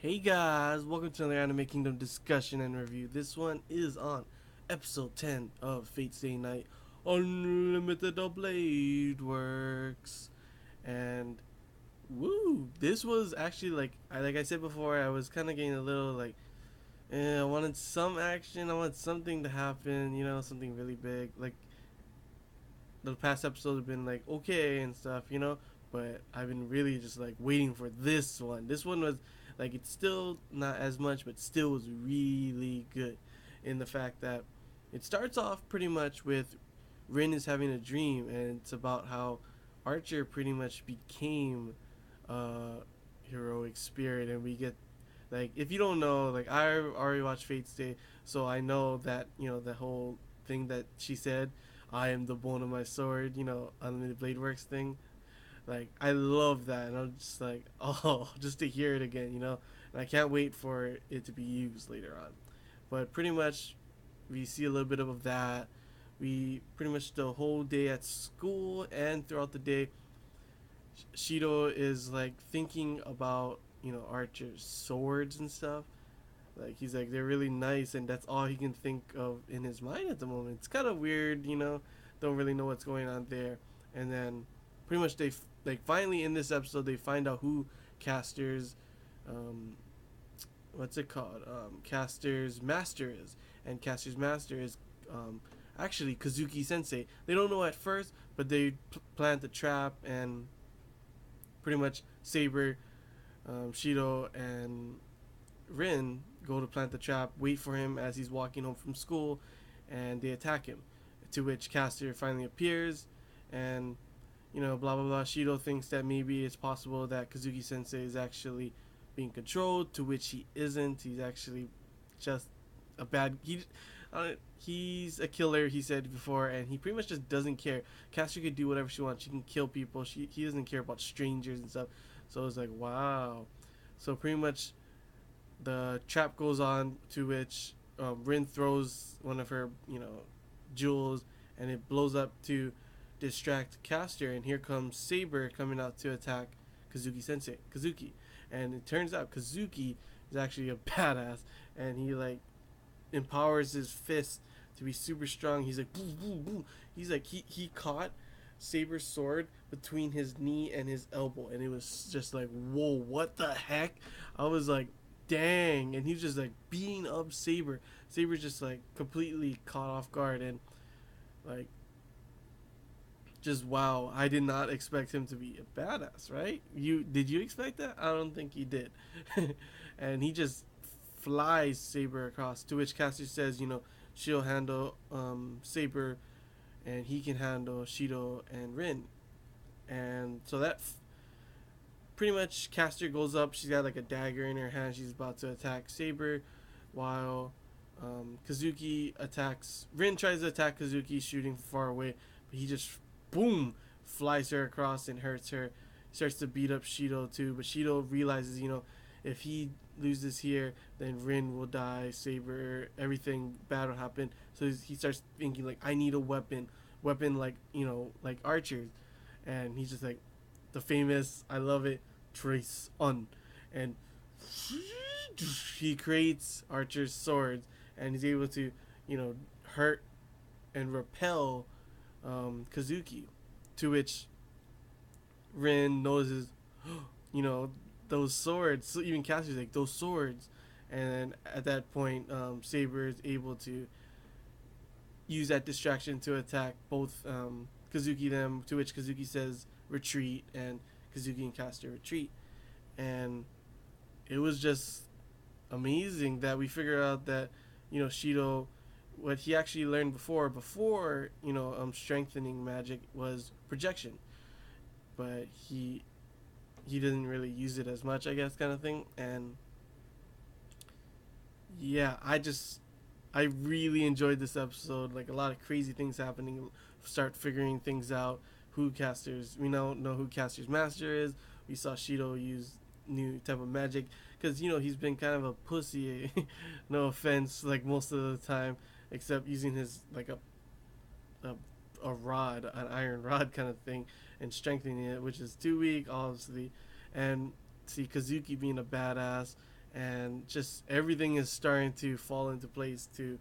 Hey guys, welcome to another Anime Kingdom discussion and review. This one is on episode 10 of Fate Stay Night Unlimited Blade Works. And woo, this was actually like I said before, I was kind of getting a little I wanted some action, I wanted something to happen, something really big. Like the past episodes have been like okay and stuff, but I've been really just like waiting for this one. This one was like it's still not as much, but still was really good in the fact that it starts off pretty much with Rin is having a dream, and it's about how Archer pretty much became a heroic spirit, and we get like if you don't know, like I already watched Fate's Day, so I know that the whole thing that she said, "I am the bone of my sword," Unlimited Blade Works thing. Like I love that, and I'm just like, oh, just to hear it again, and I can't wait for it to be used later on. But pretty much, we see a little bit of that. We pretty much the whole day at school and throughout the day, Shido is like thinking about Archer's swords and stuff. Like he's like they're really nice, and that's all he can think of in his mind at the moment. It's kind of weird, Don't really know what's going on there. And then pretty much they like finally in this episode they find out who Caster's um, what's it called? Caster's master is, and Caster's master is um, actually Kazuki Sensei. They don't know at first, but they plant the trap, and pretty much Saber, Shido, and Rin go to plant the trap, wait for him as he's walking home from school, and they attack him. To which Caster finally appears, and blah blah blah. Shido thinks that maybe it's possible that Kazuki Sensei is actually being controlled, to which he isn't. He's actually just a bad. He's a killer. He said before, and he pretty much just doesn't care. Caster could do whatever she wants. She can kill people. He doesn't care about strangers and stuff. So it's like wow. So pretty much the trap goes on, to which Rin throws one of her, jewels, and it blows up to distract Caster. And here comes Saber coming out to attack Kazuki Sensei, Kazuki. And it turns out Kazuki is actually a badass, and he like empowers his fist to be super strong. He's like boom, boom, boom. He's like he caught Saber's sword between his knee and his elbow, and it was just like whoa, what the heck? I was like, dang, and he's just like beating up Saber. Saber's just like completely caught off guard, and like just wow, I did not expect him to be a badass, right? You expect that? I don't think he did. And he just flies Saber across, to which Caster says, she'll handle Saber, and he can handle Shido and Rin. And so that pretty much Caster goes up. She's got like a dagger in her hand. She's about to attack Saber, while Kazuki attacks. Rin tries to attack Kazuki, shooting far away, but he just boom flies her across and hurts her. Starts to beat up Shido too, but Shido realizes, if he loses here, then Rin will die, Saber, everything bad will happen. So he starts thinking like, I need a weapon like like Archer's, and he's just like the famous, I love it, Trace on, and he creates Archer's swords, and he's able to hurt and repel Kazuki, to which Rin notices, you know, those swords. So even Cassie's like those swords, and then at that point, Saber is able to use that distraction to attack both Kazuki them. To which Kazuki says retreat, and Kazuki and Caster retreat, and it was just amazing that we figured out that Shido, what he actually learned before strengthening magic was projection, but he didn't really use it as much, I guess, kind of thing. And yeah, I really enjoyed this episode. Like a lot of crazy things happening. Start figuring things out. Who Casters? We now know who Caster's master is. We saw Shido use new type of magic because he's been kind of a pussy. No offense, like most of the time, except using his like a a rod, an iron rod kind of thing, and strengthening it, which is too weak, obviously. And see Kazuki being a badass, and just everything is starting to fall into place to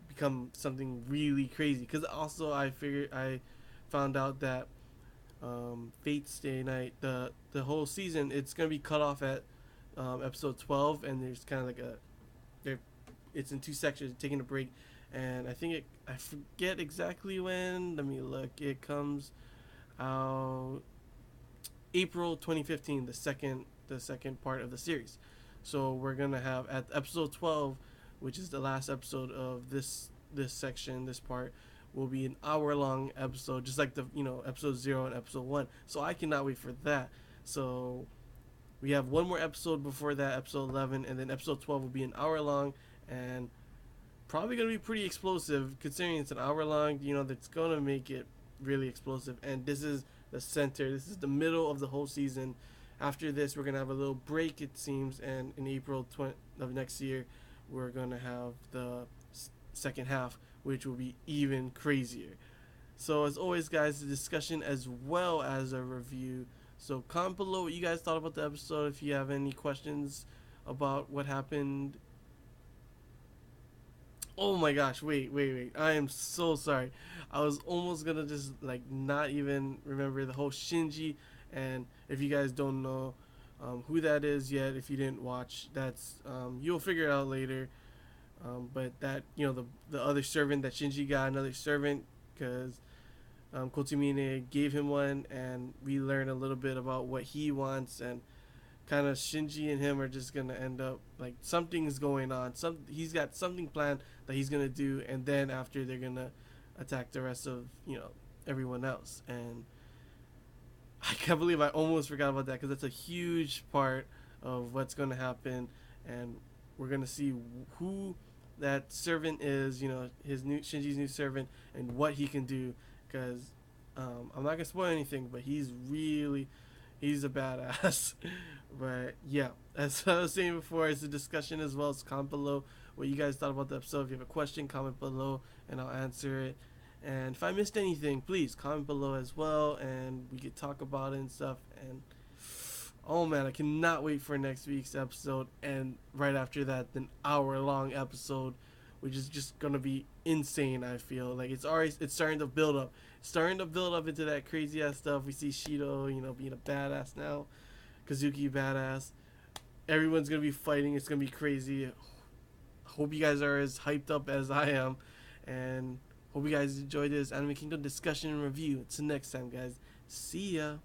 become something really crazy. Because also I found out that Fate's Stay Night, the whole season, it's gonna be cut off at episode 12, and there's kind of like there, it's in two sections, taking a break, and I forget exactly when. Let me look. It comes out April 2015, the second part of the series. So we're gonna have at episode 12, which is the last episode of this section, this part will be an hour long episode, just like the episode 0 and episode 1. So I cannot wait for that. So we have one more episode before that, episode 11, and then episode 12 will be an hour long, and probably gonna be pretty explosive considering it's an hour long. That's gonna make it really explosive. And this is the center. This is the middle of the whole season. After this, we're gonna have a little break, it seems, and in April of next year, we're gonna have the second half, which will be even crazier. So as always, guys, the discussion as well as a review. So comment below what you guys thought about the episode. If you have any questions about what happened. Oh my gosh, wait. I am so sorry. I was almost gonna just like not even remember the whole Shinji. And if you guys don't know who that is yet, if you didn't watch, that's you'll figure it out later. But that the other servant that Shinji got, another servant, because Kotsumine gave him one, and we learn a little bit about what he wants, and kind of Shinji and him are just gonna end up like something's going on. He's got something planned that he's gonna do, and then after they're gonna attack the rest of everyone else. And I can't believe I almost forgot about that because that's a huge part of what's gonna happen, and we're gonna see who that servant is. His new Shinji's new servant, and what he can do. Because I'm not gonna spoil anything, but he's a badass. But yeah, as I was saying before, it's a discussion as well. So comment below what you guys thought about the episode. If you have a question, comment below and I'll answer it. And if I missed anything, please comment below as well, and we could talk about it and stuff. And oh man, I cannot wait for next week's episode, and right after that, an hour-long episode, which is just gonna be insane. I feel like it's starting to build up, into that crazy ass stuff. We see Shido, being a badass now, Kazuki badass. Everyone's gonna be fighting. It's gonna be crazy. Hope you guys are as hyped up as I am, and hope you guys enjoyed this Anime Kingdom discussion and review. Until next time, guys. See ya.